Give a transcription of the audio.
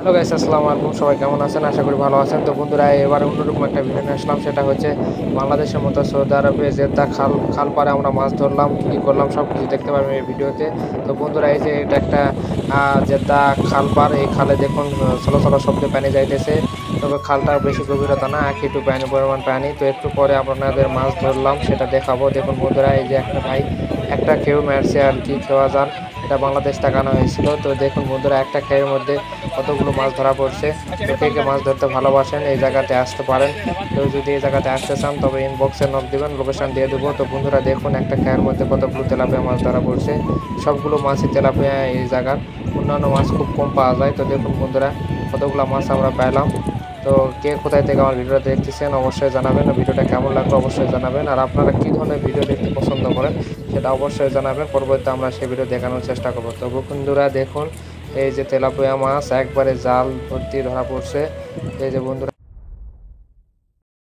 Hello guys, আসসালামু আলাইকুম। সবাই কেমন আছেন? আশা করি ভালো আছেন। তো বন্ধুরা, এবার অন্যরকম একটা ভিডিও নিয়ে আসলাম। সেটা হচ্ছে বাংলাদেশের মতো সৌদি আরবে জেদ্দা খাল পাড়ে আমরা মাছ ধরলাম, কী করলাম সব কিছু দেখতে পাবেন এই ভিডিওতে। তো বন্ধুরা, এই যে এটা একটা জেদ্দা খাল পাড়। এই খালে দেখুন ছোলো ছোলো শব্দে পানি যাইতেছে। তবে খালটার বেশি গভীরতা না, একটু পানি পরিমাণ পানি। তো একটু পরে আপনাদের মাছ ধরলাম সেটা দেখাবো। দেখুন বন্ধুরা, এই যে একটা ভাই একটা খেউ মারছে আর কি, খেওয়া যান। এটা বাংলাদেশ থেকে আনা হয়েছিল। তো দেখুন বন্ধুরা, একটা খেয়ের মধ্যে কতগুলো মাছ ধরা পড়ছে। তো কে কে মাছ ধরতে ভালোবাসেন এই জায়গাতে আসতে পারেন। কেউ যদি এই জায়গাতে আসতে চান তবে ইনবক্সে নক দিবেন, লোকেশন দিয়ে দেবো। তো বন্ধুরা দেখুন, একটা খেয়ার মধ্যে কতগুলো তেলাপিয়া মাছ ধরা পড়ছে। সবগুলো মাছই তেলাপিয়া এই জায়গার, অন্যান্য মাছ খুব কম পাওয়া যায়। তো দেখুন বন্ধুরা, কতগুলো মাছ আমরা পাইলাম। তো কে কোথায় থেকে আমার ভিডিওটা দেখতেছেন অবশ্যই জানাবেন। ভিডিওটা কেমন লাগলো অবশ্যই জানাবেন। আর আপনারা কী ধরনের ভিডিও দেখতে পছন্দ করেন সেটা অবশ্যই জানাবেন। পরবর্তীতে আমরা সেই ভিডিও দেখানোর চেষ্টা করবো। তো বন্ধুরা দেখুন, এই যে তেলাপিয়া মাছ একবারে জাল ভর্তি ধরা পড়ছে। এই যে বন্ধুরা